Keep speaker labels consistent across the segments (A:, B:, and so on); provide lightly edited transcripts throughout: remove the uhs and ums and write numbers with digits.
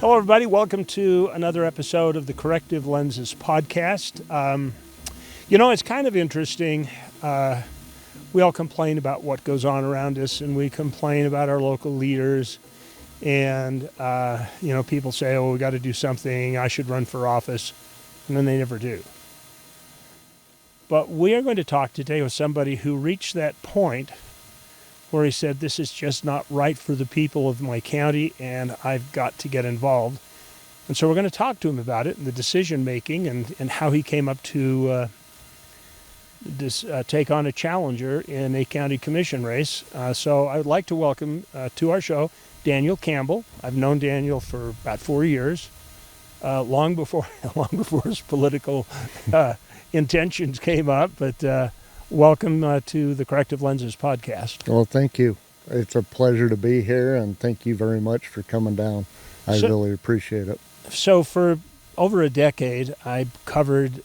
A: Hello, everybody. Welcome to another episode of the Corrective Lenses Podcast. It's kind of interesting. We all complain about what goes on around us, and we complain about our local leaders. And, people say, we got to do something. I should run for office. And then they never do. But we are going to talk today with somebody who reached that point where he said, this is just not right for the people of my county, and I've got to get involved. And so we're going to talk to him about it and the decision-making and how he came up to take on a challenger in a county commission race. So I would like to welcome to our show Daniel Campbell. I've known Daniel for about 4 years, long before his political intentions came up, but welcome to the Corrective Lenses Podcast.
B: Well, thank you. It's a pleasure to be here, and thank you very much for coming down. I really appreciate it.
A: So for over a decade, I covered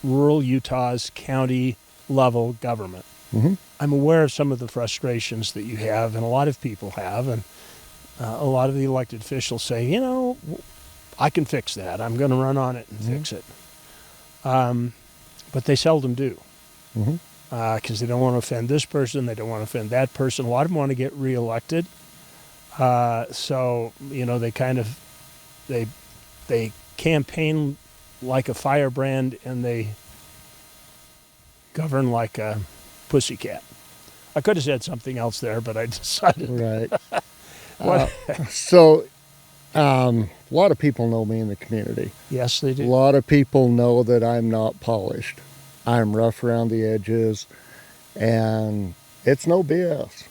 A: rural Utah's county-level government.
B: Mm-hmm.
A: I'm aware of some of the frustrations that you have, and a lot of people have, and a lot of the elected officials say, I can fix that. I'm going to run on it and fix it. But they seldom do. Because they don't want to offend this person, they don't want to offend that person. A lot of them want to get reelected. So they kind of they campaign like a firebrand and they govern like a pussycat. I could have said something else there, but I decided.
B: Right. So a lot of people know me in the community.
A: Yes, they do.
B: A lot of people know that I'm not polished. I'm rough around the edges, and it's no BS.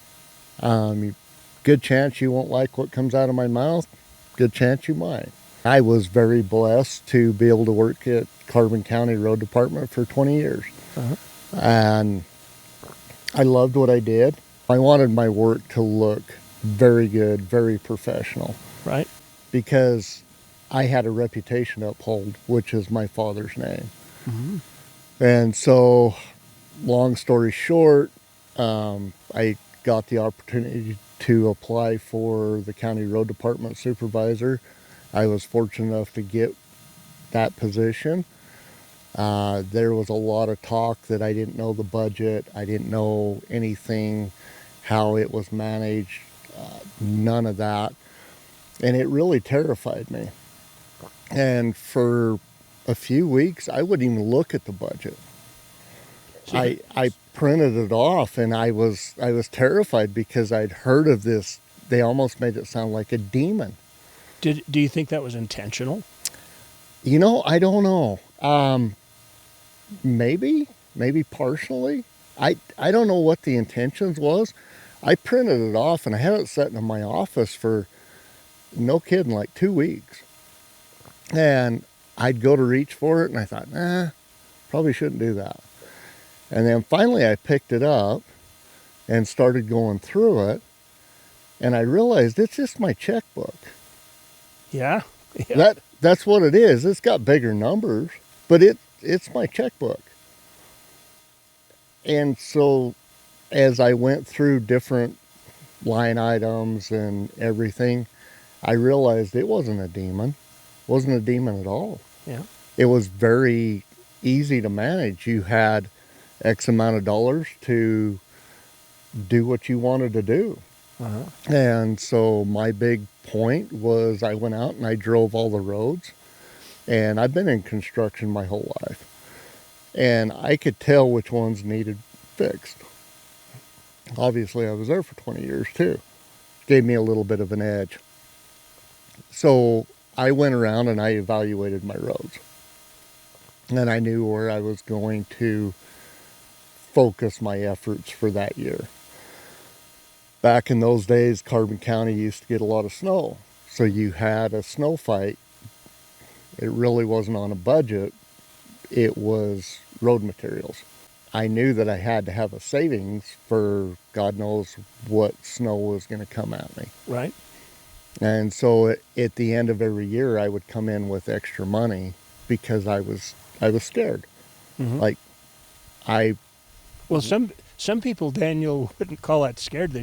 B: Good chance you won't like what comes out of my mouth. Good chance you might. I was very blessed to be able to work at Carbon County Road Department for 20 years. And I loved what I did. I wanted my work to look very good, very professional.
A: Right.
B: Because I had a reputation to uphold, which is my father's name.
A: Mm-hmm.
B: And so, long story short, I got the opportunity to apply for the county road department supervisor. I was fortunate enough to get that position. There was a lot of talk that I didn't know the budget. I didn't know anything, how it was managed, none of that. And it really terrified me. And for a few weeks, I wouldn't even look at the budget. I printed it off, and I was terrified because I'd heard of this. They almost made it sound like a demon.
A: Do you think that was intentional?
B: I don't know. Maybe partially. I don't know what the intentions was. I printed it off, and I had it sitting in my office for, no kidding, like 2 weeks. And I'd go to reach for it, and I thought, probably shouldn't do that. And then finally I picked it up and started going through it, and I realized it's just my checkbook.
A: Yeah.
B: That's what it is. It's got bigger numbers, but it's my checkbook. And so as I went through different line items and everything, I realized it wasn't a demon. It wasn't a demon at all.
A: Yeah.
B: It was very easy to manage. You had X amount of dollars to do what you wanted to do. And so my big point was I went out and I drove all the roads. And I've been in construction my whole life. And I could tell which ones needed fixed. Obviously, I was there for 20 years too. Gave me a little bit of an edge. So I went around and I evaluated my roads. And I knew where I was going to focus my efforts for that year. Back in those days, Carbon County used to get a lot of snow. So you had a snow fight. It really wasn't on a budget. It was road materials. I knew that I had to have a savings for God knows what snow was going to come at me.
A: Right. And
B: so at the end of every year, I would come in with extra money because I was scared. Like
A: Well, some people, Daniel, wouldn't call that scared. They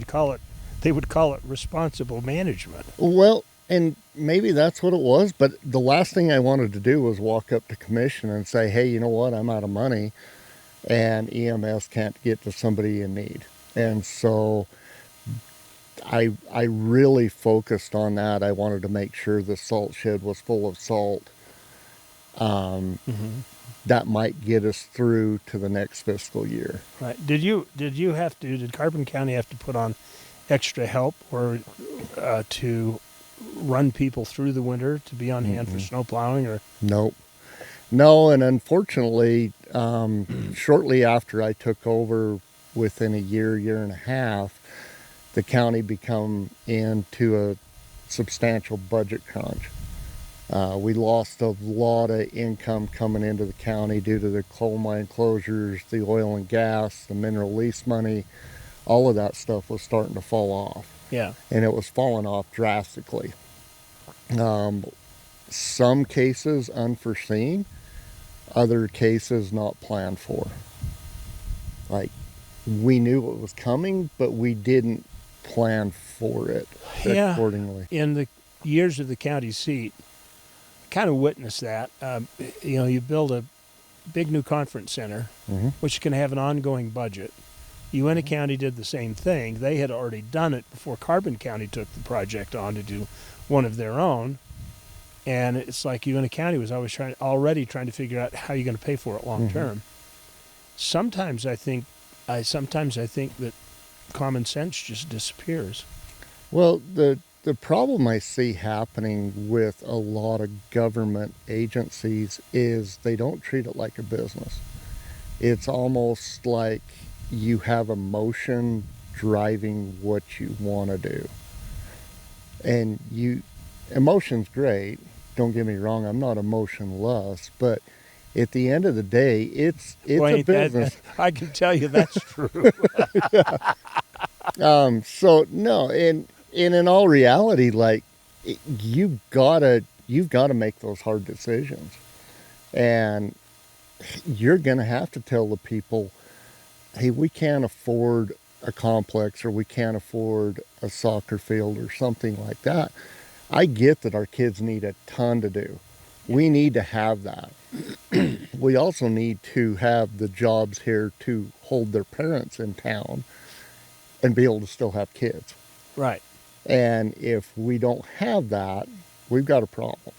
A: would call it responsible management.
B: Well, And maybe that's what it was, but the last thing I wanted to do was walk up to commission and say, hey, you know what, I'm out of money and EMS can't get to somebody in need. And so I really focused on that. I wanted to make sure the salt shed was full of salt. That might get us through to the next fiscal year.
A: Right. Did Carbon County have to put on extra help or to run people through the winter to be on hand for snow plowing or?
B: Nope. No, and unfortunately, shortly after I took over, within a year and a half, the county become into a substantial budget crunch. We lost a lot of income coming into the county due to the coal mine closures, the oil and gas, the mineral lease money. All of that stuff was starting to fall off.
A: Yeah.
B: And it was falling off drastically. Some cases unforeseen, other cases not planned for. Like, we knew it was coming, but we didn't plan for it accordingly.
A: In the years of the county seat, I kind of witnessed that. You build a big new conference center, which can have an ongoing budget. Uena County did the same thing. They had already done it before Carbon County took the project on to do one of their own. And it's like Uena County was already trying to figure out how you're going to pay for it long term. Sometimes I think that common sense just disappears.
B: Well, the problem I see happening with a lot of government agencies is they don't treat it like a business. It's almost like you have emotion driving what you want to do. And emotion's great. Don't get me wrong, I'm not emotionless, but at the end of the day, it's a business.
A: I can tell you that's true.
B: So no, and in all reality, like, you've got to make those hard decisions, and you're going to have to tell the people, hey, we can't afford a complex, or we can't afford a soccer field or something like that. I get that our kids need a ton to do. We need to have that. We also need to have the jobs here to hold their parents in town and be able to still have kids.
A: Right.
B: And if we don't have that, we've got a problem.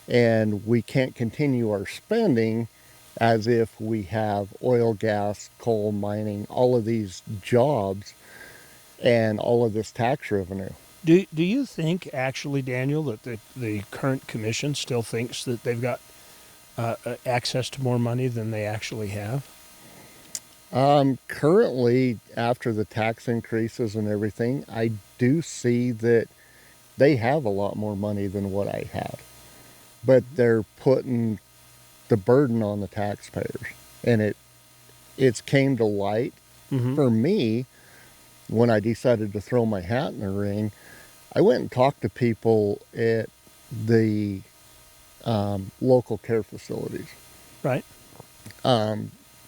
B: And we can't continue our spending as if we have oil, gas, coal, mining, all of these jobs and all of this tax revenue.
A: Do you think, actually, Daniel, that the current commission still thinks that they've got access to more money than they actually have?
B: Currently, after the tax increases and everything, I do see that they have a lot more money than what I had. But they're putting the burden on the taxpayers. And it's came to light for me when I decided to throw my hat in the ring. I went and talked to people at the local care facilities.
A: Right.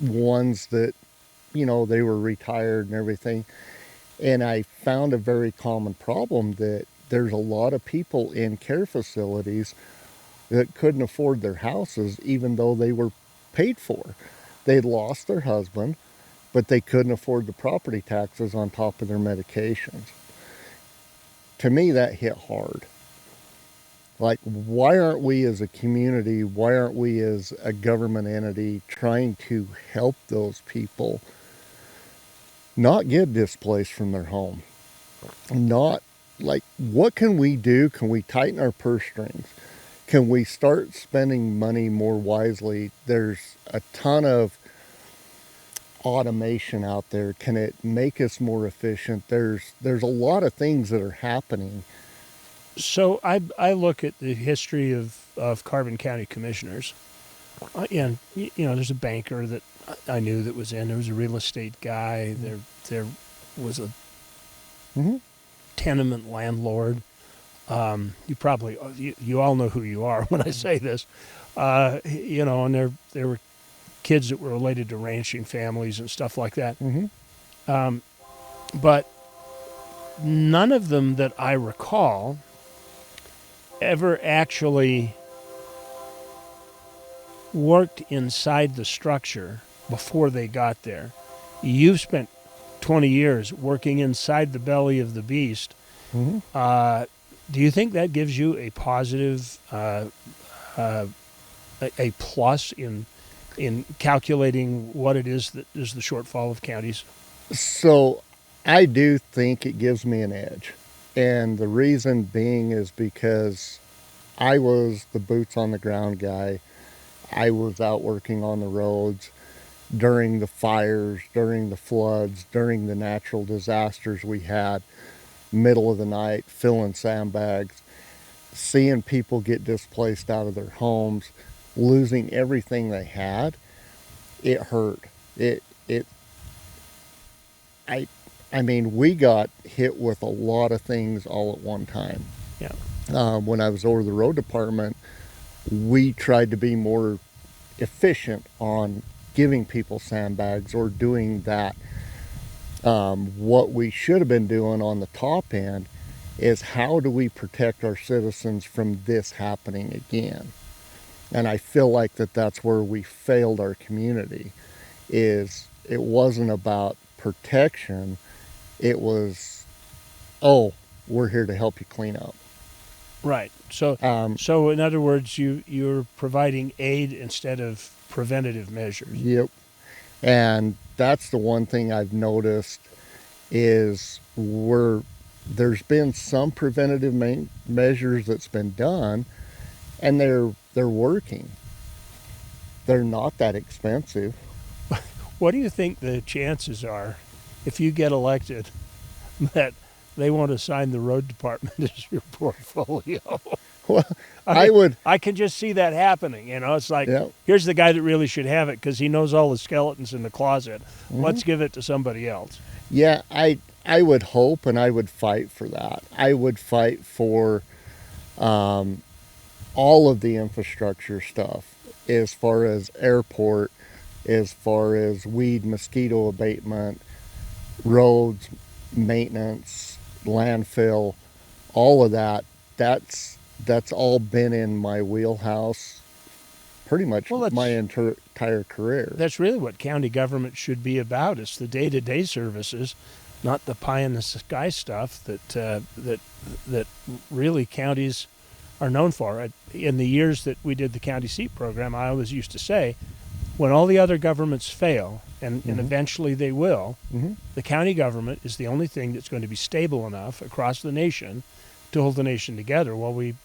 B: Ones that, they were retired and everything. And I found a very common problem that there's a lot of people in care facilities that couldn't afford their houses even though they were paid for. They'd lost their husband, but they couldn't afford the property taxes on top of their medications. To me, that hit hard. Like, why aren't we as a community, why aren't we as a government entity trying to help those people not get displaced from their home? Not, like, what can we do? Can we tighten our purse strings? Can we start spending money more wisely? There's a ton of automation out there. Can it make us more efficient? There's a lot of things that are happening.
A: So I look at the history of Carbon County commissioners, and there's a banker that I knew that was in. There was a real estate guy. There was a tenement landlord. You all know who you are when I say this, and there were kids that were related to ranching families and stuff like that. But none of them that I recall ever actually worked inside the structure before they got there. You've spent 20 years working inside the belly of the beast.
B: Mm-hmm.
A: Do you think that gives you a positive, a plus in calculating what it is that is the shortfall of counties?
B: So I do think it gives me an edge. And the reason being is because I was the boots on the ground guy. I was out working on the roads during the fires, during the floods, during the natural disasters we had, middle of the night, filling sandbags, seeing people get displaced out of their homes, losing everything they had. It hurt. I mean, we got hit with a lot of things all at one time.
A: Yeah.
B: When I was over the road department, we tried to be more efficient on giving people sandbags or doing that. What we should have been doing on the top end is how do we protect our citizens from this happening again? And I feel like that's where we failed our community. Is it wasn't about protection, it was, oh, we're here to help you clean up.
A: Right. So in other words, you're providing aid instead of preventative measures.
B: Yep. And that's the one thing I've noticed is there's been some preventative measures that's been done, and they're working. They're not that expensive.
A: What do you think the chances are, if you get elected, that they won't assign the road department as your portfolio?
B: Well,
A: I can just see that happening. It's like,
B: yeah.
A: Here's the guy that really should have it because he knows all the skeletons in the closet.
B: Mm-hmm.
A: Let's give it to somebody else.
B: Yeah, I would hope, and I would fight for that. I would fight for all of the infrastructure stuff, as far as airport, as far as weed, mosquito abatement, roads, maintenance, landfill, all of that. That's all been in my wheelhouse pretty much my entire career.
A: That's really what county government should be about. It's the day-to-day services, not the pie-in-the-sky stuff that really counties are known for. In the years that we did the county seat program, I always used to say, when all the other governments fail, and eventually they will, the county government is the only thing that's going to be stable enough across the nation to hold the nation together while we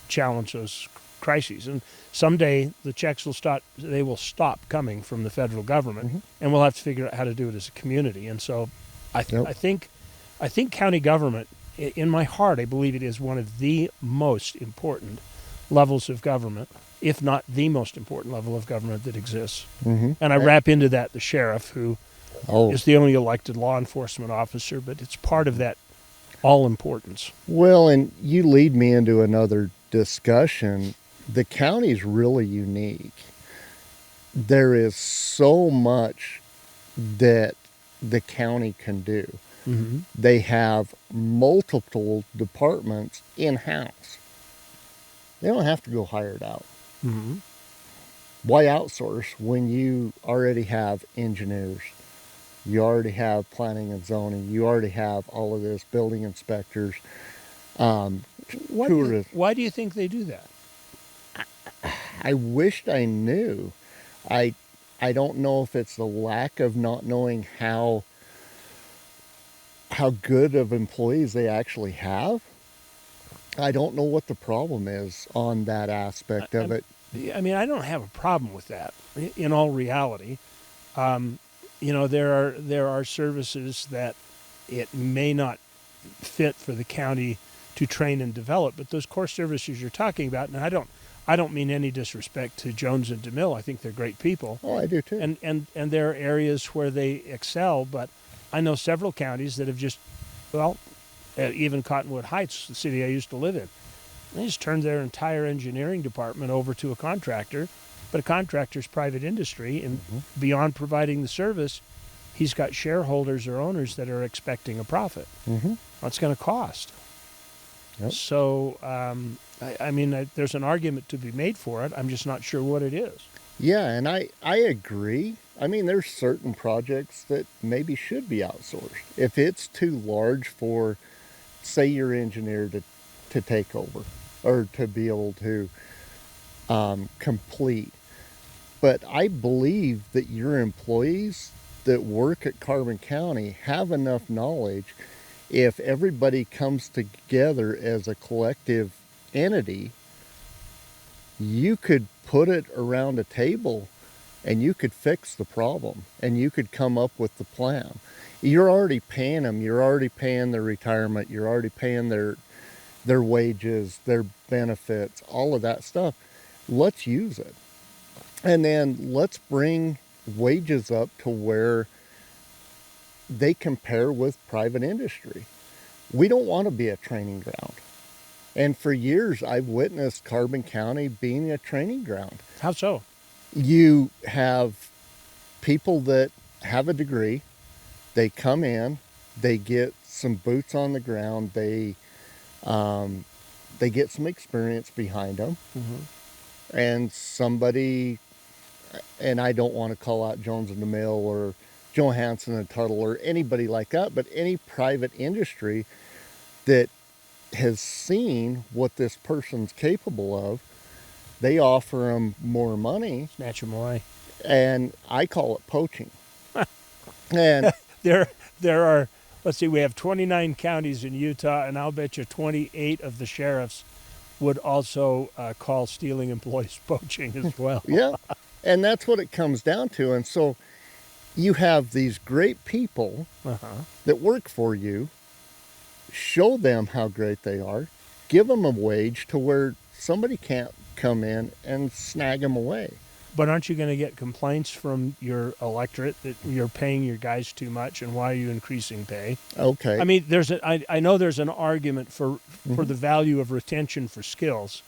A: challenge those crises. And someday the checks will stop. They will stop coming from the federal government, and we'll have to figure out how to do it as a community. And so, I think county government, in my heart, I believe it is one of the most important levels of government, if not the most important level of government that exists. And I wrap into that the sheriff, who is the only elected law enforcement officer, but it's part of that all importance.
B: Well, and you lead me into another discussion. The county's really unique. There is so much that the county can do. They have multiple departments in-house. They don't have to go hire it out. Why outsource when you already have engineers? You already have planning and zoning. You already have all of this, building inspectors.
A: Why do you think they do that?
B: I wished I knew. I don't know if it's the lack of not knowing how good of employees they actually have. I don't know what the problem is on that aspect of it.
A: I mean, I don't have a problem with that. In all reality, there are services that it may not fit for the county to train and develop, but those core services you're talking about, and I don't mean any disrespect to Jones and DeMille. I think they're great people.
B: Oh, I do too.
A: And there are areas where they excel, but I know several counties that have just, even Cottonwood Heights, the city I used to live in, they just turned their entire engineering department over to a contractor, but a contractor's private industry, and beyond providing the service, he's got shareholders or owners that are expecting a profit. What's going to cost? Yep. So I mean, there's an argument to be made for it. I'm just not sure what it is.
B: Yeah, and I agree. I mean, there's certain projects that maybe should be outsourced. If it's too large for, say, your engineer to take over or to be able to complete. But I believe that your employees that work at Carbon County have enough knowledge. If everybody comes together as a collective entity, you could put it around a table and you could fix the problem and you could come up with the plan. You're already paying them. You're already paying their retirement. You're already paying their wages, their benefits, all of that stuff. Let's use it. And then let's bring wages up to where they compare with private industry. We don't want to be a training ground. And for years, I've witnessed Carbon County being a training ground.
A: How so?
B: You have people that have a degree. They come in, they get some boots on the ground, they get some experience behind them. Mm-hmm. And somebody, and I don't want to call out Jones and DeMille or Johansson and Tuttle or anybody like that, but any private industry that has seen what this person's capable of, they offer them more money.
A: Snatch them away.
B: And I call it poaching. And
A: there are, let's see, we have 29 counties in Utah, and I'll bet you 28 of the sheriffs would also call stealing employees poaching as well.
B: Yeah, and that's what it comes down to. And so you have these great people that work for you, show them how great they are, give them a wage to where somebody can't come in and snag them away.
A: But aren't you going to get complaints from your electorate that you're paying your guys too much, and why are you increasing pay?
B: Okay.
A: I mean, I know there's an argument for the value of retention for skills,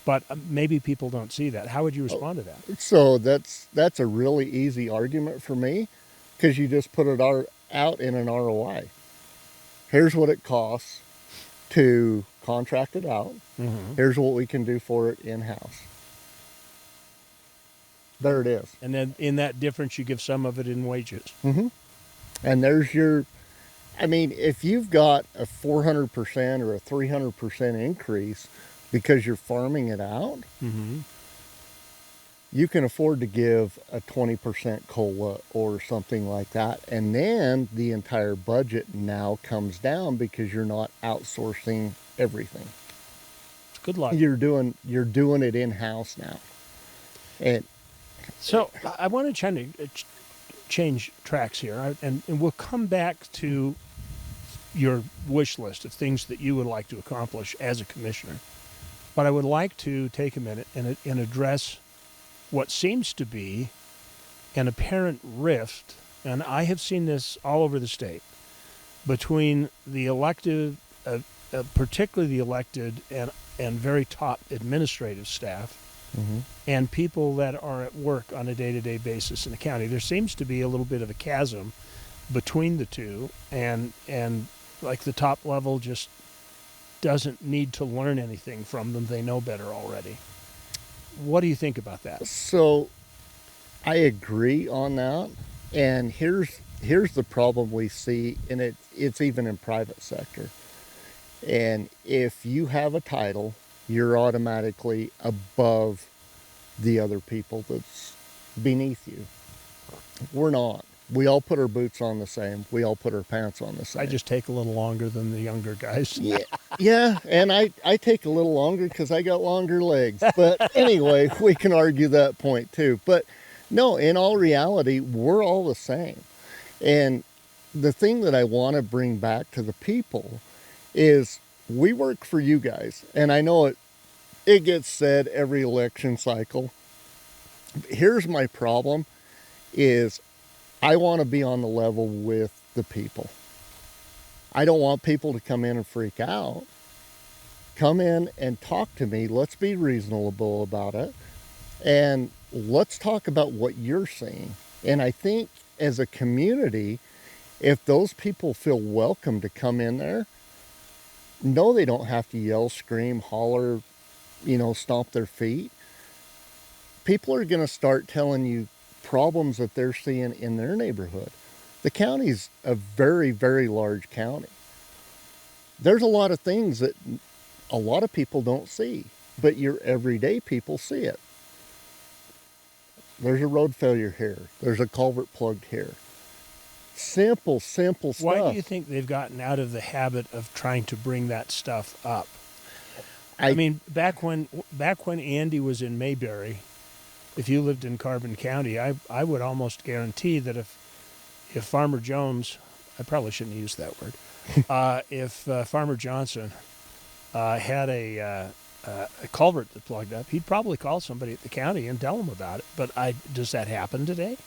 A: but maybe people don't see that. How would you respond to that?
B: So that's a really easy argument for me, because you just put it out in an ROI. Here's what it costs to contract it out. Mm-hmm. Here's what we can do for it in-house. There it is.
A: And then in that difference, you give some of it in wages.
B: Mm-hmm. And there's I mean, if you've got a 400% or a 300% increase because you're farming it out, mm-hmm. you can afford to give a 20% COLA or something like that. And then the entire budget now comes down because you're not outsourcing everything.
A: It's good luck.
B: You're doing it in-house now. And
A: so I want to try to change tracks here, and we'll come back to your wish list of things that you would like to accomplish as a commissioner. But I would like to take a minute and address what seems to be an apparent rift, and I have seen this all over the state, between the elected, particularly the elected and very top administrative staff, mm-hmm. and people that are at work on a day-to-day basis in the county. There seems to be a little bit of a chasm between the two, and like the top level just doesn't need to learn anything from them. They know better already. What do you think about that?
B: So I agree on that. And here's the problem we see, and it's even in private sector. And if you have a title, you're automatically above the other people that's beneath you. We're not. We all put our boots on the same. We all put our pants on the same.
A: I just take a little longer than the younger guys.
B: Yeah, and I take a little longer because I got longer legs. But anyway, we can argue that point too. But no, in all reality, we're all the same. And the thing that I want to bring back to the people is we work for you guys. And I know it gets said every election cycle. Here's my problem is I want to be on the level with the people. I don't want people to come in and freak out. Come in and talk to me. Let's be reasonable about it. And let's talk about what you're seeing. And I think as a community, if those people feel welcome to come in there, no, they don't have to yell, scream, holler, stomp their feet. People are going to start telling you problems that they're seeing in their neighborhood. The county's a very, very large county. There's a lot of things that a lot of people don't see, but your everyday people see it. There's a road failure here. There's a culvert plugged here. Simple stuff.
A: Why do you think they've gotten out of the habit of trying to bring that stuff up? I mean, back when Andy was in Mayberry, if you lived in Carbon County, I would almost guarantee that if Farmer Jones, I probably shouldn't use that word, if Farmer Johnson had a culvert that plugged up, he'd probably call somebody at the county and tell them about it. But does that happen today?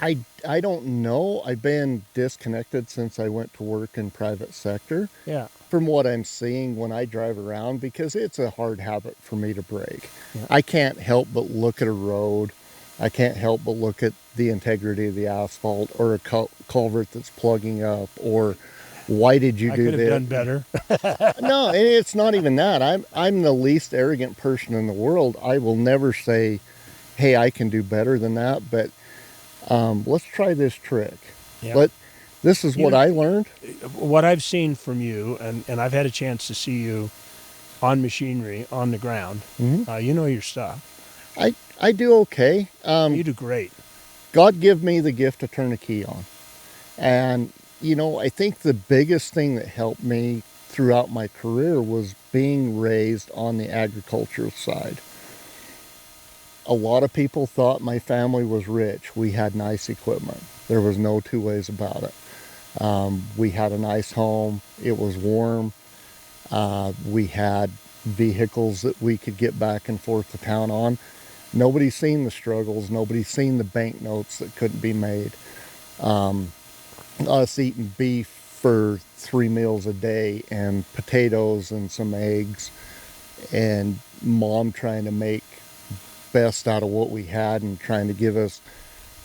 B: I don't know. I've been disconnected since I went to work in private sector.
A: Yeah.
B: From what I'm seeing when I drive around, because it's a hard habit for me to break.
A: Yeah.
B: I can't help but look at a road. I can't help but look at the integrity of the asphalt, or a culvert that's plugging up, or why did you do this?
A: I could have done better.
B: No, it's not even that. I'm the least arrogant person in the world. I will never say, hey, I can do better than that, but let's try this trick.
A: Yeah.
B: This is what I learned.
A: What I've seen from you, and I've had a chance to see you on machinery, on the ground.
B: Mm-hmm.
A: You know your stuff.
B: I do okay.
A: You do great.
B: God give me the gift to turn a key on. And, I think the biggest thing that helped me throughout my career was being raised on the agricultural side. A lot of people thought my family was rich. We had nice equipment. There was no two ways about it. We had a nice home. It was warm. We had vehicles that we could get back and forth to town on. Nobody's seen the struggles. Nobody's seen the banknotes that couldn't be made. Us eating beef for 3 meals a day, and potatoes and some eggs, and Mom trying to make best out of what we had and trying to give us.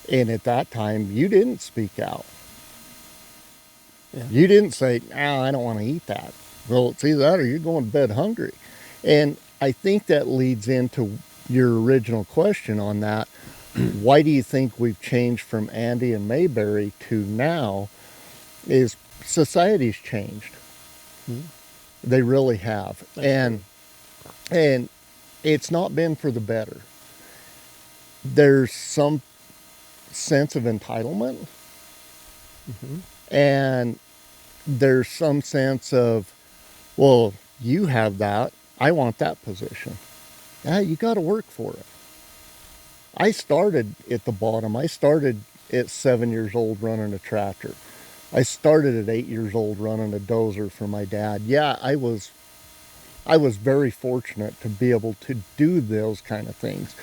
B: And at that time, you didn't speak out.
A: Yeah.
B: You didn't say, I don't want to eat that. Well, it's either that or you're going to bed hungry. And I think that leads into your original question on that. Why do you think we've changed from Andy and Mayberry to now? Is society's changed.
A: Mm-hmm.
B: They really have. And it's not been for the better. There's some sense of entitlement.
A: Mm-hmm.
B: And there's some sense of, well, you have that. I want that position. You got to work for it. I started at the bottom. I started at 7 years old running a tractor. I started at 8 years old running a dozer for my dad. Yeah, I was very fortunate to be able to do those kind of things.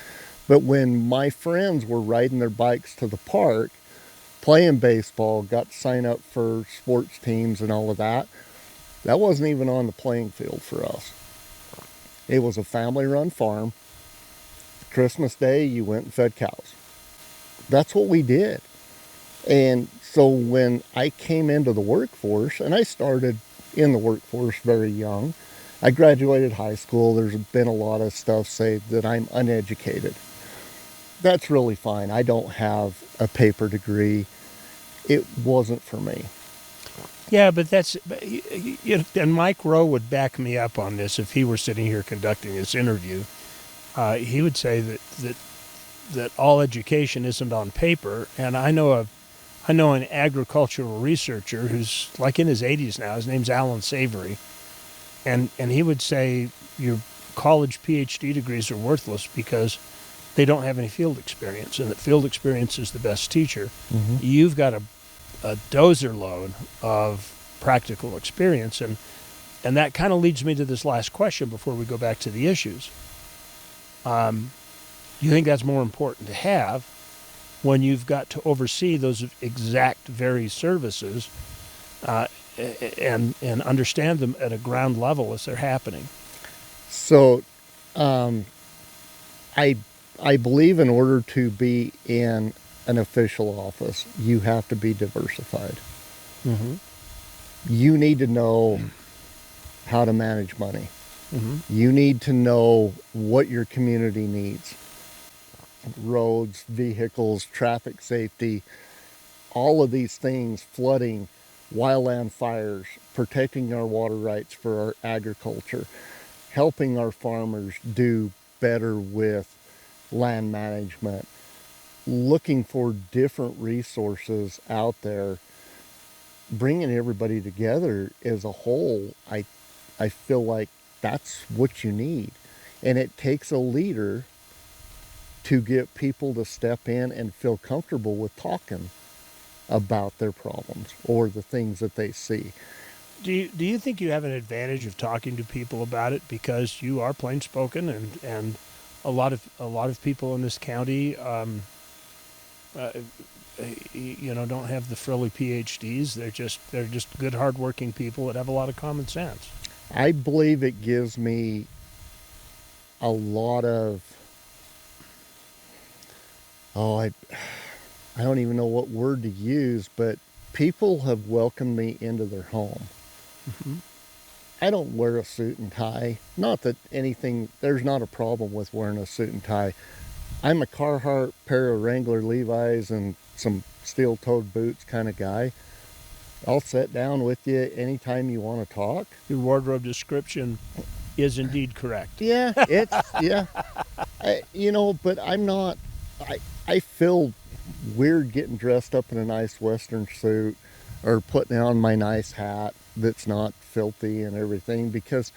B: But when my friends were riding their bikes to the park, playing baseball, got to sign up for sports teams and all of that, that wasn't even on the playing field for us. It was a family-run farm. Christmas Day, you went and fed cows. That's what we did. And so when I came into the workforce, and I started in the workforce very young, I graduated high school. There's been a lot of stuff say that I'm uneducated. That's really fine. I don't have a paper degree. It wasn't for me.
A: Yeah, but and Mike Rowe would back me up on this if he were sitting here conducting this interview. He would say that all education isn't on paper. And I know an agricultural researcher who's like in his 80s now. His name's Alan Savory, and he would say your college PhD degrees are worthless because they don't have any field experience, and that field experience is the best teacher. Mm-hmm. You've got a dozer load of practical experience, and that kind of leads me to this last question before we go back to the issues. You think that's more important to have when you've got to oversee those exact very services and understand them at a ground level as they're happening?
B: So I believe in order to be in an official office, you have to be diversified.
A: Mm-hmm.
B: You need to know how to manage money. You need to know what your community needs. Roads, vehicles, traffic safety, all of these things, flooding, wildland fires, protecting our water rights for our agriculture, helping our farmers do better with land management, looking for different resources out there, bringing everybody together as a whole. I feel like that's what you need. And it takes a leader to get people to step in and feel comfortable with talking about their problems or the things that they see.
A: Do you think you have an advantage of talking to people about it because you are plain spoken and a lot of people in this county don't have the frilly PhDs. They're just good hardworking people that have a lot of common sense.
B: I believe it gives me a lot of I don't even know what word to use, but people have welcomed me into their home. I don't wear a suit and tie. Not that there's not a problem with wearing a suit and tie. I'm a Carhartt pair of Wrangler Levi's and some steel-toed boots kind of guy. I'll sit down with you anytime you want to talk.
A: Your wardrobe description is indeed correct.
B: Yeah, but I'm not, I feel weird getting dressed up in a nice Western suit or putting on my nice hat that's not filthy and everything, because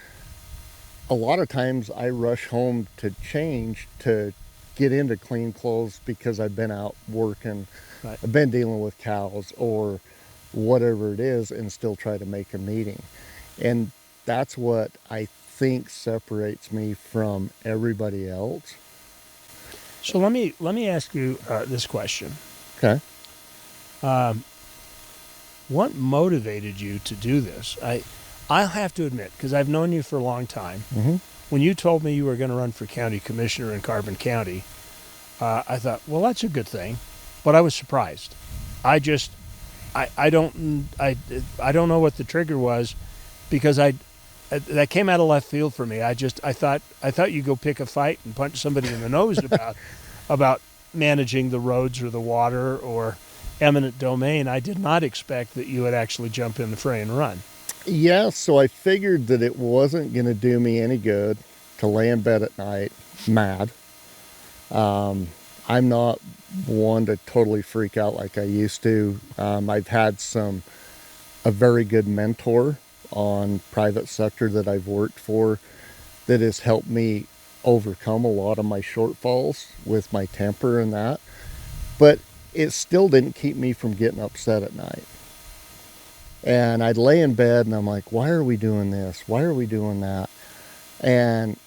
B: a lot of times I rush home to change to get into clean clothes because I've been out working,
A: Right.
B: I've been dealing with cows or whatever it is, and still try to make a meeting. And that's what I think separates me from everybody else.
A: So let me ask you this question.
B: Okay.
A: What motivated you to do this? I'll have to admit, because I've known you for a long time, when you told me you were going to run for county commissioner in Carbon County, I thought, well, that's a good thing, but I was surprised. I don't know what the trigger was, because that came out of left field for me. I thought you'd go pick a fight and punch somebody in the nose about managing the roads or the water or eminent domain. I did not expect that you would actually jump in the fray and run.
B: Yeah, so I figured that it wasn't going to do me any good to lay in bed at night mad. I'm not one to totally freak out like I used to. I've had a very good mentor on private sector that I've worked for that has helped me overcome a lot of my shortfalls with my temper and that. But it still didn't keep me from getting upset at night. And I'd lay in bed and I'm like, why are we doing this? Why are we doing that? And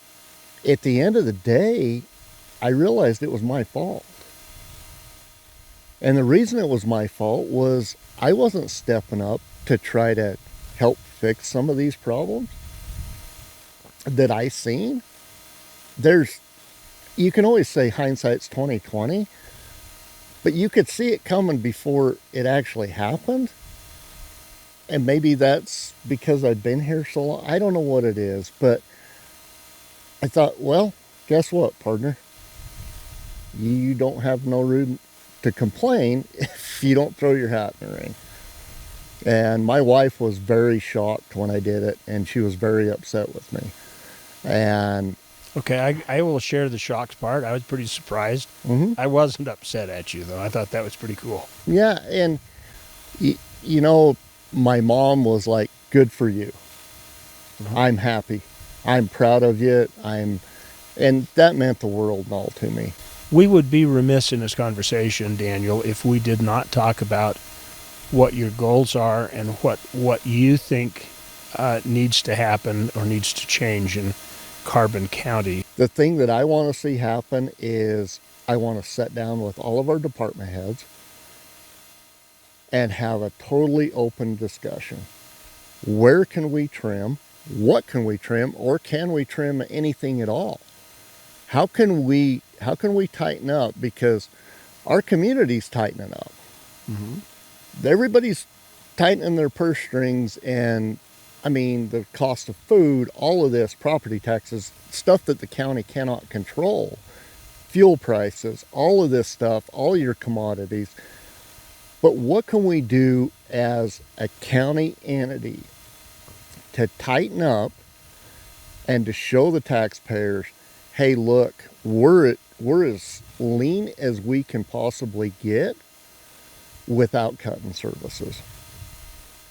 B: at the end of the day, I realized it was my fault. And the reason it was my fault was I wasn't stepping up to try to help fix some of these problems that I seen. You can always say hindsight's 20/20, but you could see it coming before it actually happened. And maybe that's because I've been here so long. I don't know what it is, but I thought, well, guess what, partner? You don't have no room to complain if you don't throw your hat in the ring. And my wife was very shocked when I did it, and she was very upset with me. And
A: okay, I will share the shocks part. I was pretty surprised. I wasn't upset at you, though. I thought that was pretty cool.
B: Yeah, and my mom was like, good for you. I'm happy. I'm proud of you. And that meant the world and all to me.
A: We would be remiss in this conversation, Daniel, if we did not talk about what your goals are and what you think needs to happen or needs to change in Carbon County.
B: The thing that I want to see happen is I want to sit down with all of our department heads and have a totally open discussion. Where can we trim? What can we trim? Or can we trim anything at all? How can we tighten up? Because our community's tightening up. Everybody's tightening their purse strings and I mean, the cost of food, all of this, property taxes, stuff that the county cannot control, fuel prices, all of this stuff, all your commodities. But what can we do as a county entity to tighten up and to show the taxpayers, hey, look, we're as lean as we can possibly get without cutting services?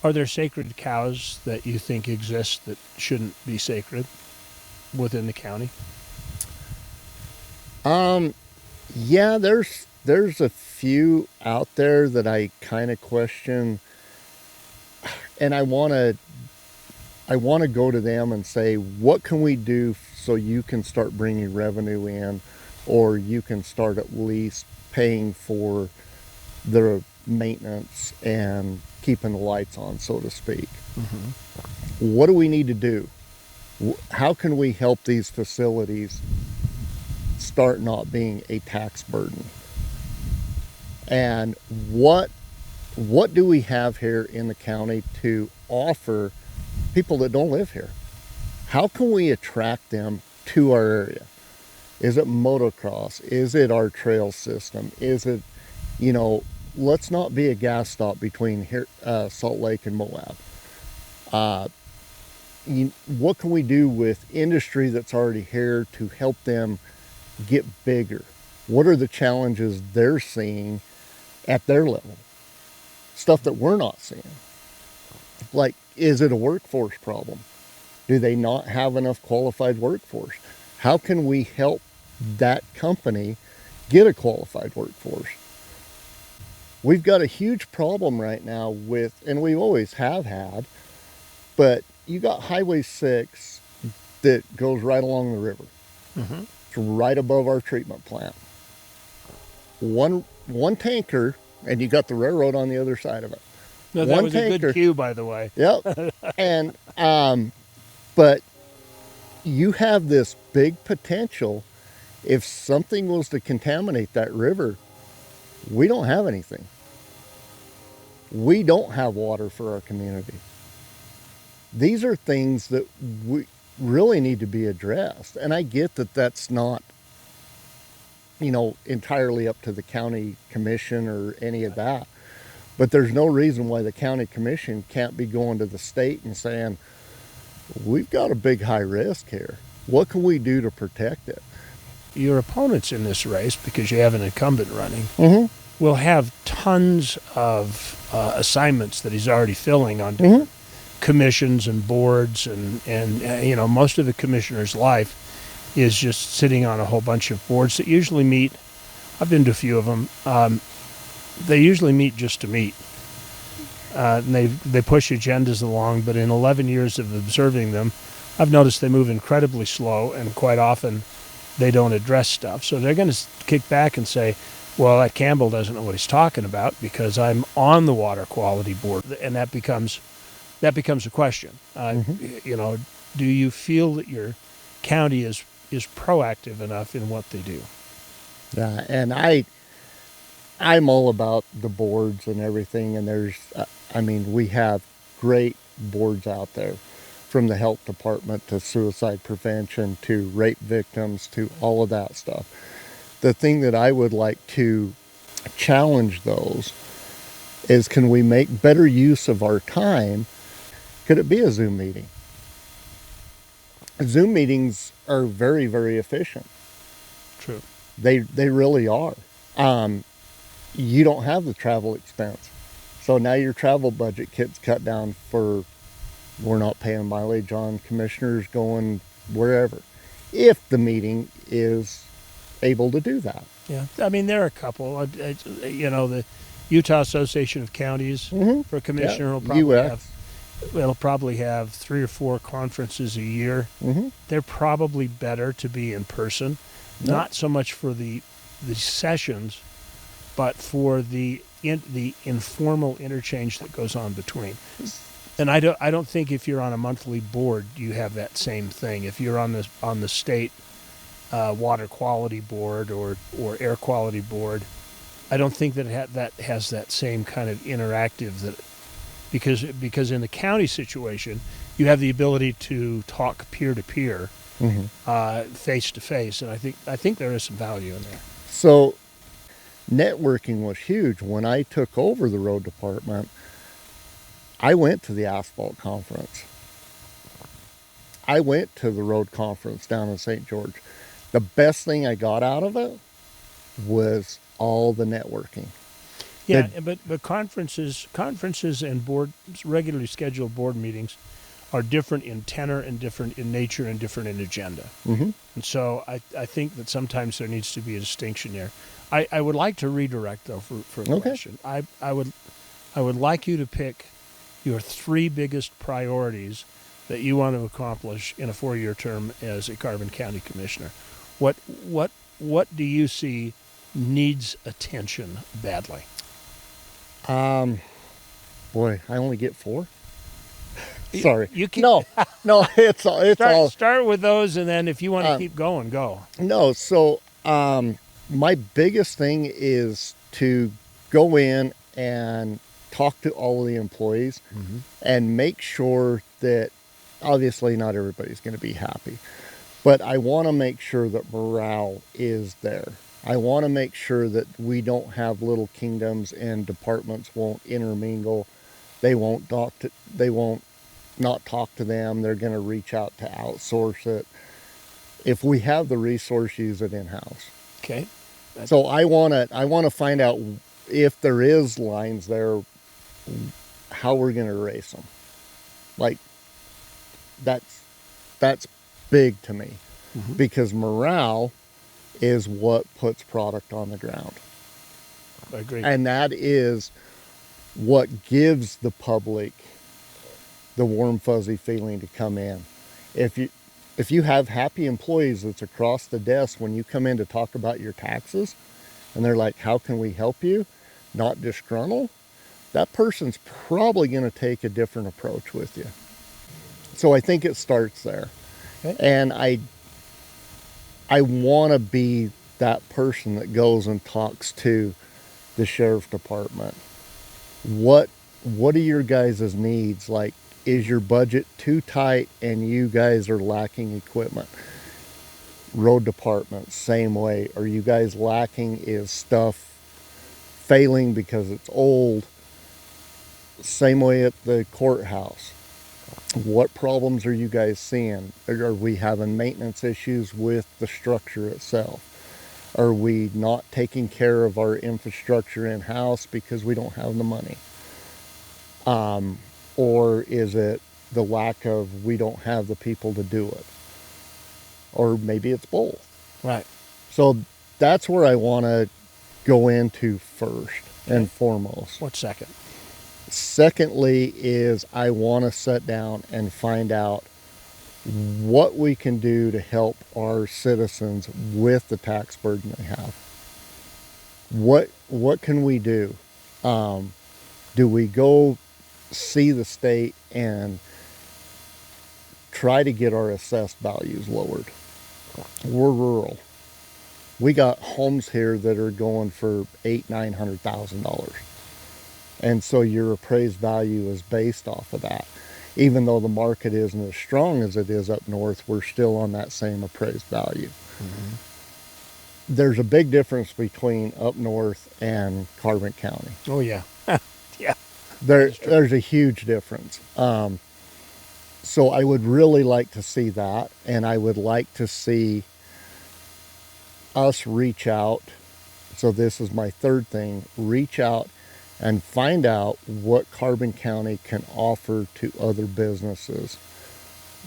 A: Are there sacred cows that you think exist that shouldn't be sacred within the county?
B: Yeah, there's a few out there that I kind of question, and I want to go to them and say, what can we do so you can start bringing revenue in, or you can start at least paying for the maintenance and keeping the lights on, so to speak. Mm-hmm. What do we need to do? How can we help these facilities start not being a tax burden? And what do we have here in the county to offer people that don't live here? How can we attract them to our area? Is it motocross? Is it our trail system? Is it, let's not be a gas stop between here, Salt Lake and Moab. What can we do with industry that's already here to help them get bigger? What are the challenges they're seeing at their level? Stuff that we're not seeing. Like, is it a workforce problem? Do they not have enough qualified workforce? How can we help that company get a qualified workforce? We've got a huge problem right now with, and we always have had, but you got Highway 6 that goes right along the river. Mm-hmm. It's right above our treatment plant. One tanker, and you got the railroad on the other side of it.
A: No, that was a good cue, by the way.
B: Yep. And, but you have this big potential. If something was to contaminate that river, we don't have anything. We don't have water for our community. These are things that we really need to be addressed. And I get that that's not, entirely up to the county commission or any of that. But there's no reason why the county commission can't be going to the state and saying, we've got a big high risk here. What can we do to protect it?
A: Your opponents in this race, because you have an incumbent running, mm-hmm. will have tons of assignments that he's already filling on different commissions and boards, and most of the commissioner's life is just sitting on a whole bunch of boards that usually meet. I've been to a few of them. They usually meet just to meet. And they push agendas along, but in 11 years of observing them, I've noticed they move incredibly slow, and quite often they don't address stuff. So they're going to kick back and say, well, that Campbell doesn't know what he's talking about because I'm on the water quality board. And that becomes a question. Do you feel that your county is proactive enough in what they do?
B: Yeah, and I'm all about the boards and everything, and we have great boards out there, from the health department to suicide prevention to rape victims to all of that stuff. The thing that I would like to challenge those is, can we make better use of our time? Could it be a Zoom meeting? Zoom meetings are very, very efficient.
A: True.
B: They really are. You don't have the travel expense. So now your travel budget gets cut down for, we're not paying mileage on commissioners going wherever, if the meeting is able to do that.
A: Yeah, there are a couple. The Utah Association of Counties for commissioner will probably have 3 or 4 conferences a year. Mm-hmm. They're probably better to be in person, not so much for the sessions, but for the informal interchange that goes on between. And I don't think if you're on a monthly board you have that same thing. If you're on the state water quality board or air quality board, I don't think that has that same kind of interactive because in the county situation you have the ability to talk peer to peer,
B: Mm-hmm.
A: face to face, and I think there is some value in there.
B: So networking was huge. When I took over the road department, I went to the asphalt conference. I went to the road conference down in St. George. The best thing I got out of it was all the networking.
A: Yeah, but conferences and regularly scheduled board meetings are different in tenor and different in nature and different in agenda.
B: Mm-hmm.
A: And so I think that sometimes there needs to be a distinction there. I would like to redirect, though, for a question. I would like you to pick your 3 biggest priorities that you want to accomplish in a 4-year term as a Carbon County Commissioner. What do you see needs attention badly?
B: Boy, I only get 4. Sorry.
A: You can,
B: no, it's all.
A: Start with those, and then if you want to keep going, go.
B: No, so my biggest thing is to go in and talk to all of the employees and make sure that, obviously not everybody's going to be happy, but I want to make sure that morale is there. I want to make sure that we don't have little kingdoms and departments won't intermingle. They won't not talk to them. They're going to reach out to outsource it. If we have the resource, use it in-house.
A: Okay.
B: So I want to find out if there is lines there, how we're going to erase them. Like, that's big to me, because morale is what puts product on the ground.
A: I agree.
B: And that is what gives the public the warm, fuzzy feeling to come in. If you have happy employees that's across the desk when you come in to talk about your taxes, and they're like, how can we help you? Not disgruntled, that person's probably going to take a different approach with you. So I think it starts there.
A: Okay.
B: And I want to be that person that goes and talks to the sheriff department. What are your guys' needs? Like, is your budget too tight and you guys are lacking equipment? Road department, same way. Are you guys lacking? Is stuff failing because it's old? Same way at the courthouse. What problems are you guys seeing? Are we having maintenance issues with the structure itself? Are we not taking care of our infrastructure in-house because we don't have the money? Or is it the lack of, we don't have the people to do it? Or maybe it's both.
A: Right.
B: So that's where I want to go into first and foremost.
A: What's second?
B: Secondly is I want to sit down and find out what we can do to help our citizens with the tax burden they have. What can we do? Do we go see the state and try to get our assessed values lowered? We're rural. We got homes here that are going for $800,000-$900,000. And so your appraised value is based off of that. Even though the market isn't as strong as it is up north, we're still on that same appraised value. There's a big difference between up north and Carbon County.
A: Oh, yeah. Yeah.
B: There's a huge difference. So I would really like to see that, and I would like to see us reach out. So this is my third thing, reach out and find out what Carbon County can offer to other businesses.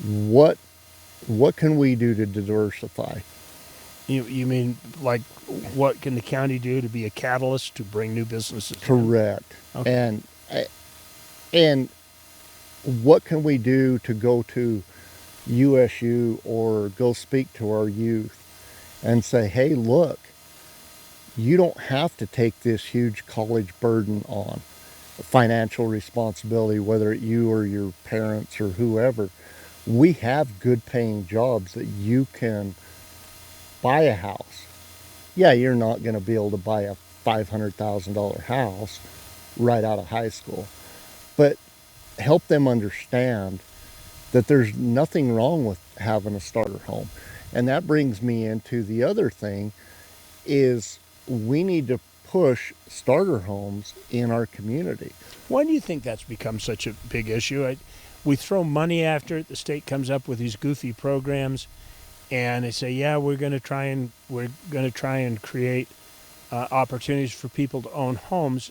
B: What can we do to diversify?
A: You mean, like, what can the county do to be a catalyst to bring new businesses?
B: Correct.
A: Okay.
B: And what can we do to go to USU or go speak to our youth and say, hey, look, you don't have to take this huge college burden on, financial responsibility, whether it's you or your parents or whoever. We have good paying jobs that you can buy a house. Yeah, you're not going to be able to buy a $500,000 house right out of high school, but help them understand that there's nothing wrong with having a starter home. And that brings me into the other thing is we need to push starter homes in our community.
A: Why do you think that's become such a big issue? We throw money after it. The state comes up with these goofy programs, and they say, "Yeah, we're going to try and create opportunities for people to own homes."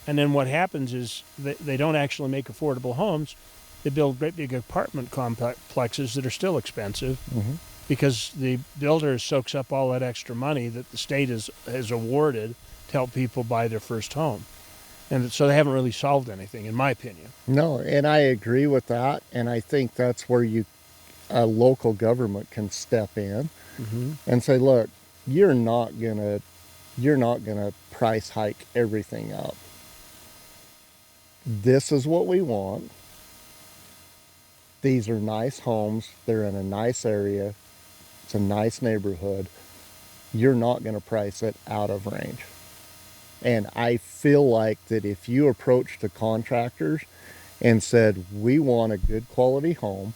A: And then what happens is they don't actually make affordable homes. They build great big apartment complexes that are still expensive because the builder soaks up all that extra money that the state has awarded to help people buy their first home. And so they haven't really solved anything, in my opinion.
B: No, and I agree with that. And I think that's where a local government can step in and say, look, you're not gonna price hike everything up. This is what we want. These are nice homes. They're in a nice area. It's a nice neighborhood. You're not going to price it out of range. And I feel like that if you approach the contractors and said, we want a good quality home,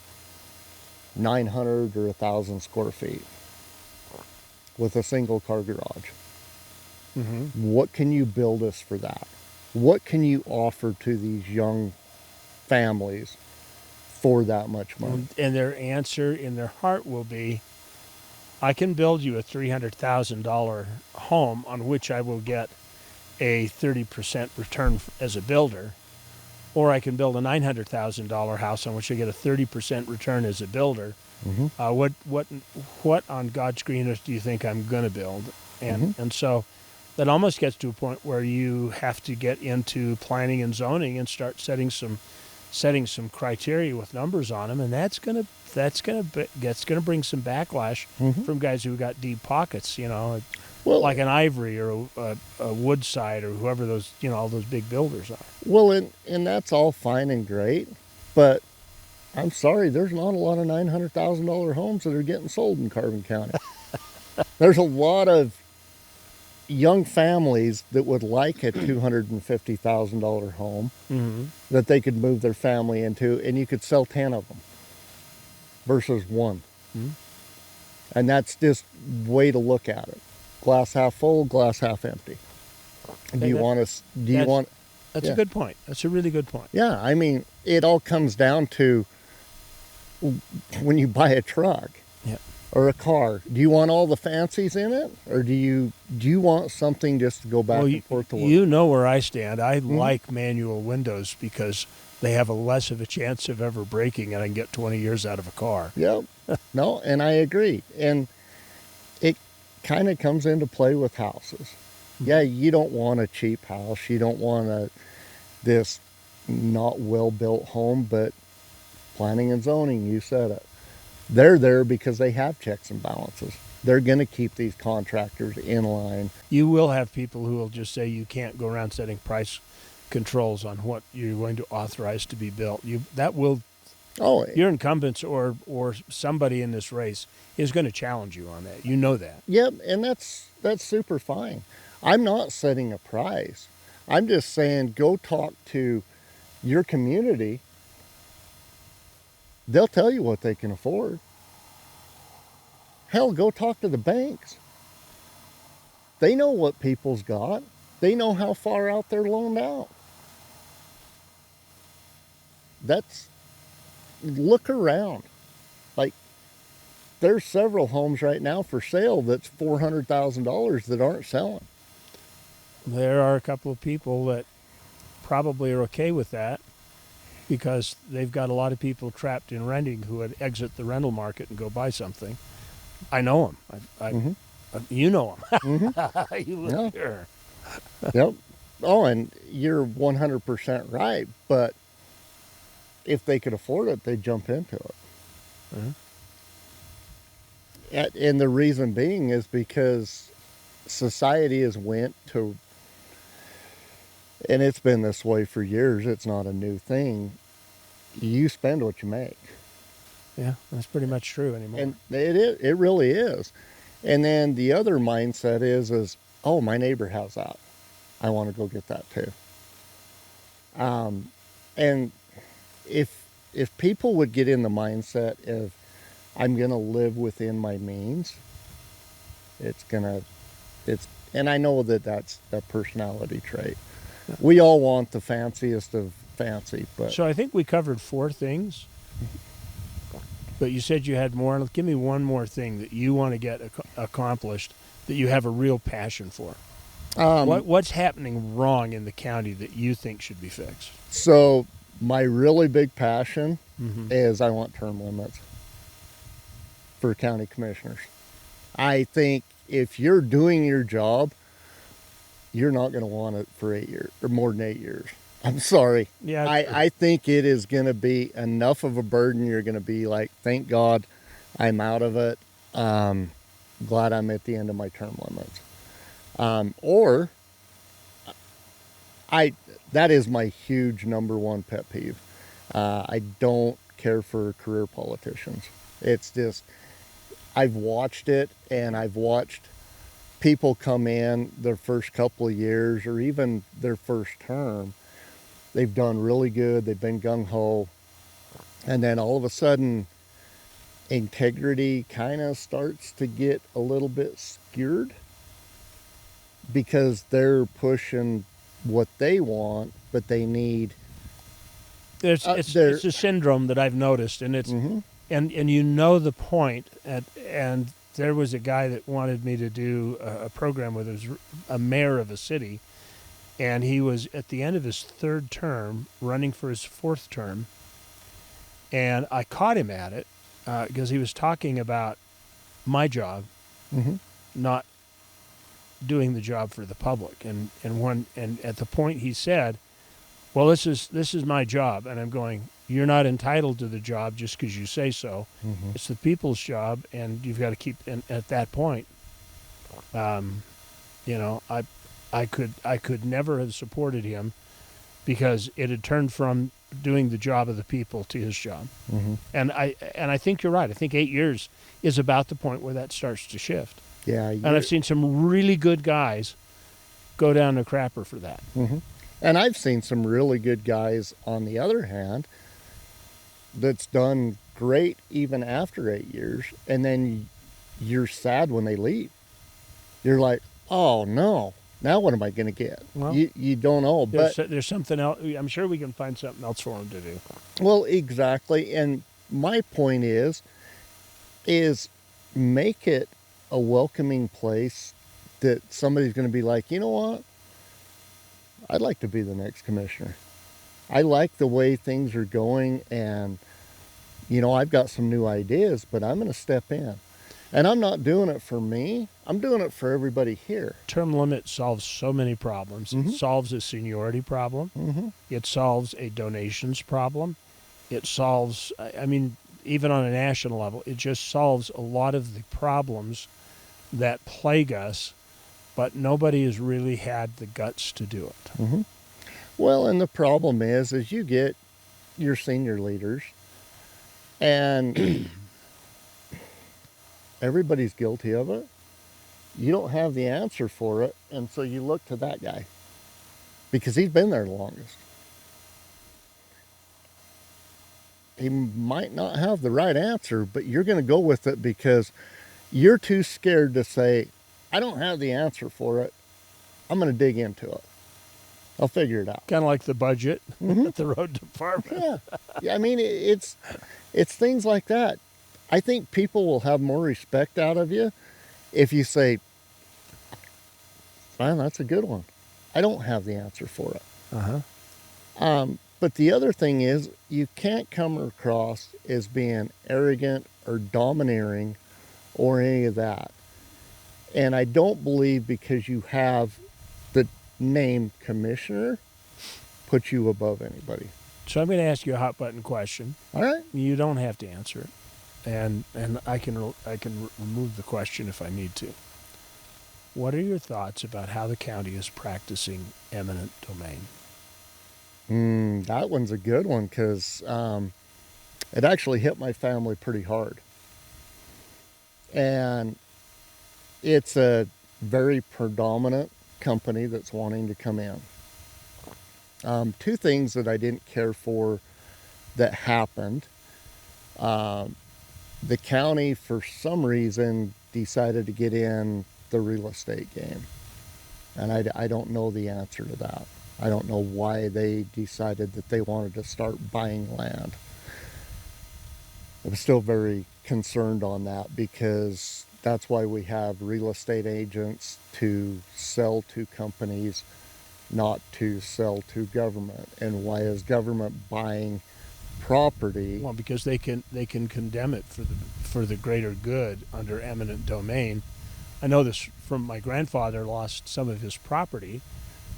B: 900 or 1,000 square feet with a single car garage, what can you build us for that? What can you offer to these young families for that much money?
A: And their answer in their heart will be, I can build you a $300,000 home on which I will get a 30% return as a builder, or I can build a $900,000 house on which I get a 30% return as a builder. What on God's green earth do you think I'm going to build? And so that almost gets to a point where you have to get into planning and zoning and start setting some criteria with numbers on them, and that's gonna bring some backlash from guys who got deep pockets, like an Ivory or a Woodside or whoever those all those big builders are.
B: Well, and that's all fine and great, but I'm sorry, there's not a lot of $900,000 homes that are getting sold in Carbon County. There's a lot of young families that would like a $250,000 home that they could move their family into, and you could sell 10 of them versus one. And that's just way to look at it. Glass half full, glass half empty. That's
A: a good point. That's a really good point.
B: Yeah, I mean, it all comes down to when you buy a truck.
A: Yeah.
B: Or a car, do you want all the fancies in it, or do you want something just to go back and forth to work?
A: You know where I stand. I like manual windows because they have a less of a chance of ever breaking, and I can get 20 years out of a car.
B: Yep. No, and I agree. And it kind of comes into play with houses. Yeah, you don't want a cheap house. You don't want this not well-built home, but planning and zoning, you said it. They're there because they have checks and balances. They're going to keep these contractors in line.
A: You will have people who will just say you can't go around setting price controls on what you're going to authorize to be built. Your incumbents or somebody in this race is going to challenge you on that. You know that.
B: Yep, and that's super fine. I'm not setting a price. I'm just saying go talk to your community. They'll tell you what they can afford. Hell, go talk to the banks. They know what people's got. They know how far out they're loaned out. Look around. Like, there's several homes right now for sale that's $400,000 that aren't selling.
A: There are a couple of people that probably are okay with that, because they've got a lot of people trapped in renting who would exit the rental market and go buy something. I know them. You know them. You live here.
B: Yep. Oh, and you're 100% right. But if they could afford it, they'd jump into it. And the reason being is because society has went to, and it's been this way for years, it's not a new thing, you spend what you make.
A: Yeah, that's pretty much true anymore.
B: And it really is. And then the other mindset is, oh, my neighbor has that. I want to go get that too. And if if people would get in the mindset of, I'm going to live within my means, and I know that that's a personality trait. We all want the fanciest of fancy, but.
A: So I think we covered 4 things, but you said you had more. Give me one more thing that you want to get accomplished that you have a real passion for. What's happening wrong in the county that you think should be fixed?
B: So my really big passion is I want term limits for county commissioners. I think if you're doing your job, you're not going to want it for 8 years or more than 8 years. I'm sorry.
A: Yeah,
B: I think it is going to be enough of a burden. You're going to be like, thank God I'm out of it. Glad I'm at the end of my term limits. That is my huge number one pet peeve. I don't care for career politicians. It's just, I've watched it, and I've watched people come in their first couple of years or even their first term. They've done really good. They've been gung-ho. And then all of a sudden, integrity kind of starts to get a little bit skewed because they're pushing what they want, but they need.
A: It's a syndrome that I've noticed, and it's and you know the point. And there was a guy that wanted me to do a program with a mayor of a city, and he was at the end of his 3rd term, running for his 4th term, and I caught him at it because he was talking about my job, not doing the job for the public, and at the point he said, well, this is my job, and I'm going, you're not entitled to the job just because you say so. It's the people's job, and you've got to keep. And at that point, I could never have supported him because it had turned from doing the job of the people to his job. And I think you're right. I think 8 years is about the point where that starts to shift.
B: Yeah,
A: and I've seen some really good guys go down the crapper for that.
B: And I've seen some really good guys, on the other hand, that's done great even after 8 years, and then you're sad when they leave. You're like, oh no, now what am I going to get? Well, you don't know. But
A: there's something else. I'm sure we can find something else for them to do.
B: Well, exactly. And my point is make it a welcoming place that somebody's going to be like, you know what? I'd like to be the next commissioner. I like the way things are going, and, I've got some new ideas, but I'm going to step in. And I'm not doing it for me. I'm doing it for everybody here.
A: Term limit solves so many problems. It solves a seniority problem. It solves a donations problem. It solves, even on a national level, it just solves a lot of the problems that plague us, but nobody has really had the guts to do it.
B: Well, and the problem is you get your senior leaders, and everybody's guilty of it. You don't have the answer for it, and so you look to that guy because he's been there the longest. He might not have the right answer, but you're going to go with it because you're too scared to say, I don't have the answer for it. I'm going to dig into it. I'll figure it out.
A: Kind of like the budget at the road department.
B: Yeah. It's things like that. I think people will have more respect out of you if you say, man, that's a good one. I don't have the answer for it. But the other thing is, you can't come across as being arrogant or domineering or any of that. And I don't believe because you have the name commissioner puts you above anybody.
A: So I'm going to ask you a hot button question.
B: All right.
A: You don't have to answer it. And I can remove the question if I need to. What are your thoughts about how the county is practicing eminent domain?
B: That one's a good one because it actually hit my family pretty hard. And it's a very predominant company that's wanting to come in. Two things that I didn't care for that happened. The county, for some reason, decided to get in the real estate game. And I don't know the answer to that. I don't know why they decided that they wanted to start buying land. I'm still very concerned on that, because that's why we have real estate agents, to sell to companies, not to sell to government. And why is government buying property?
A: Well, because they can condemn it for the greater good under eminent domain. I know this from my grandfather lost some of his property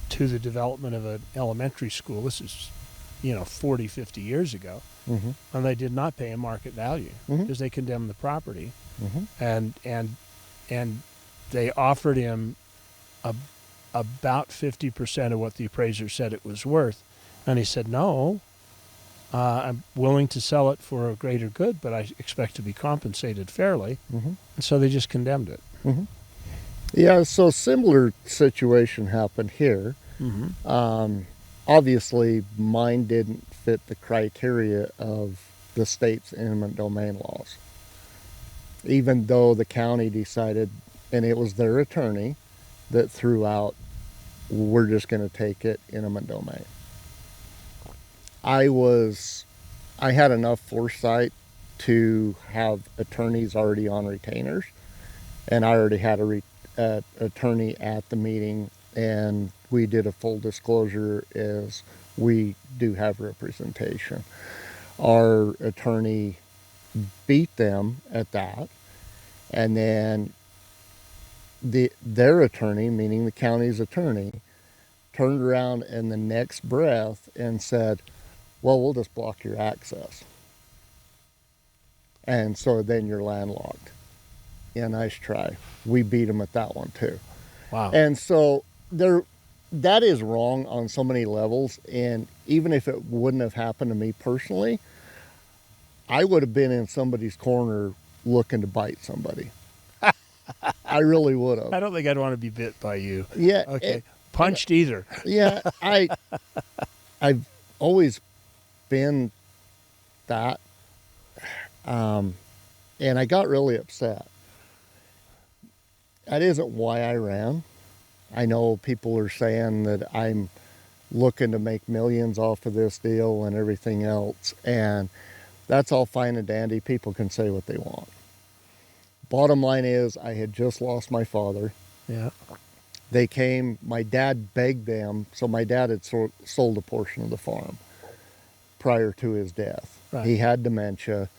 A: to the development of an elementary school. This is, 40, 50 years ago.
B: Mm-hmm.
A: And they did not pay a market value because they condemned the property. And they offered him about 50% of what the appraiser said it was worth. And he said, no, I'm willing to sell it for a greater good, but I expect to be compensated fairly. And so they just condemned it.
B: Yeah, so similar situation happened here. Obviously, mine didn't fit the criteria of the state's eminent domain laws, even though the county decided, and it was their attorney that threw out, we're just going to take it eminent domain. I had enough foresight to have attorneys already on retainers, and I already had a attorney at the meeting, and we did a full disclosure as we do have representation. Our attorney beat them at that, and then their attorney, meaning the county's attorney, turned around in the next breath and said, well, we'll just block your access. And so then you're landlocked. Yeah, nice try. We beat them at that one too.
A: Wow.
B: And so that is wrong on so many levels. And even if it wouldn't have happened to me personally, I would have been in somebody's corner looking to bite somebody. I really would have.
A: I don't think I'd want to be bit by you.
B: Yeah.
A: Okay. Punched either.
B: Yeah. I've always been that. And I got really upset. That isn't why I ran. I know people are saying that I'm looking to make millions off of this deal and everything else, and that's all fine and dandy. People can say what they want. Bottom line is, I had just lost my father.
A: Yeah.
B: They came, my dad begged them, so my dad had sold a portion of the farm prior to his death.
A: Right.
B: He had dementia.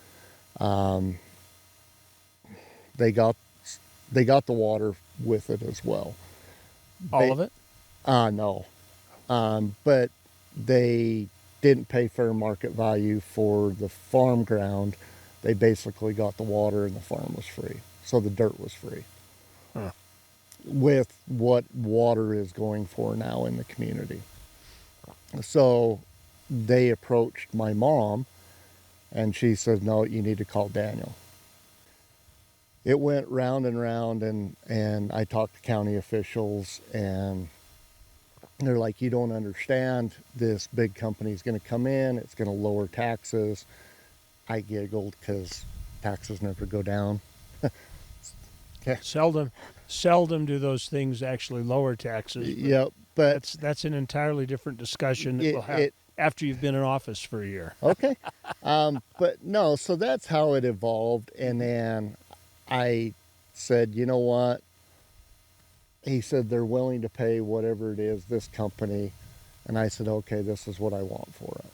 B: They got the water with it as well.
A: All of it?
B: No. But they didn't pay fair market value for the farm ground. They basically got the water and the farm was free. So the dirt was free.
A: Huh.
B: With what water is going for now in the community. So they approached my mom, and she said, no, you need to call Daniel. It went round and round, and I talked to county officials, and they're like, you don't understand. This big company is going to come in. It's going to lower taxes. I giggled because taxes never go down.
A: Okay. Seldom do those things actually lower taxes.
B: Yep, but
A: that's an entirely different discussion that we'll have after you've been in office for a year.
B: Okay. But no, so that's how it evolved, and then I said, you know what? He said they're willing to pay whatever it is, this company. And I said, okay, this is what I want for it.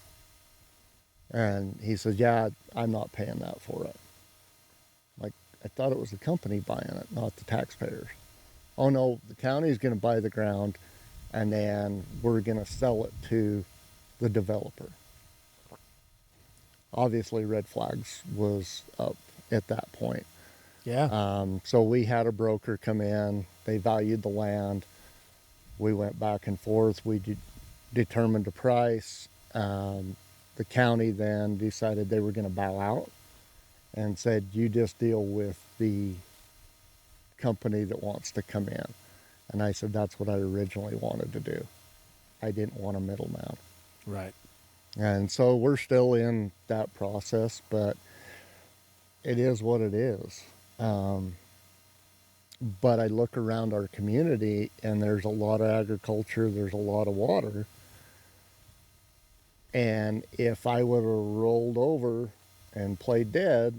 B: And he said, yeah, I'm not paying that for it. Like, I thought it was the company buying it, not the taxpayers. Oh no, the county's going to buy the ground, and then we're going to sell it to the developer. Obviously, red flags was up at that point.
A: Yeah.
B: So we had a broker come in. They valued the land. We went back and forth. We determined a price. The county then decided they were going to bow out and said, you just deal with the company that wants to come in. And I said, that's what I originally wanted to do. I didn't want a middleman.
A: Right.
B: And so we're still in that process, but it is what it is. But I look around our community and there's a lot of agriculture, there's a lot of water. And if I would have rolled over and played dead,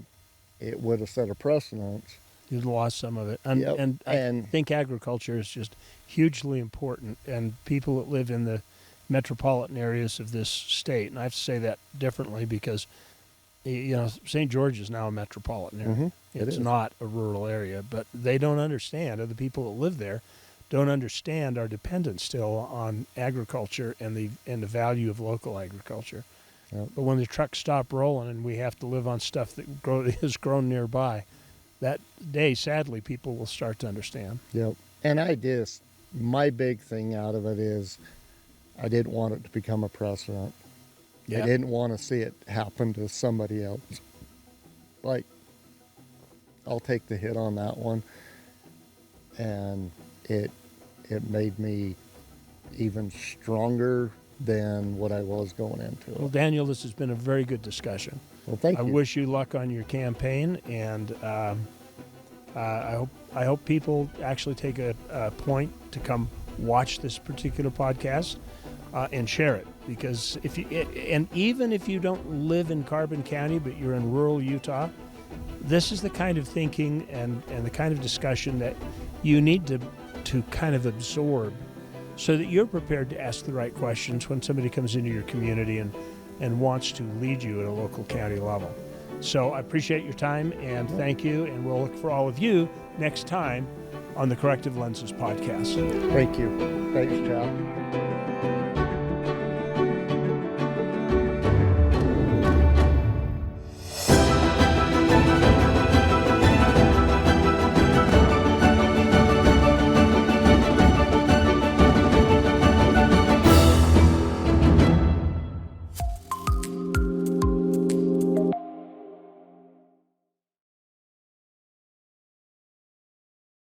B: it would have set a precedent.
A: You've lost some of it. And I think agriculture is just hugely important. And people that live in the metropolitan areas of this state, and I have to say that differently because, St. George is now a metropolitan area.
B: Mm-hmm.
A: It's not a rural area, but they don't understand, or the people that live there don't understand our dependence still on agriculture and the value of local agriculture.
B: Yep.
A: But when the trucks stop rolling and we have to live on stuff that is grown nearby, that day, sadly, people will start to understand.
B: Yep. And my big thing out of it is I didn't want it to become a precedent.
A: Yep.
B: I didn't want to see it happen to somebody else. Like, I'll take the hit on that one. And it made me even stronger than what I was going into.
A: Well, Daniel, this has been a very good discussion.
B: Well, thank you.
A: I wish you luck on your campaign, and I hope people actually take a point to come watch this particular podcast and share it, because even if you don't live in Carbon County but you're in rural Utah, this is the kind of thinking and the kind of discussion that you need to kind of absorb, so that you're prepared to ask the right questions when somebody comes into your community and wants to lead you at a local county level. So I appreciate your time, and thank you, and we'll look for all of you next time on the Corrective Lenses Podcast.
B: Thank you. Thanks, Chad.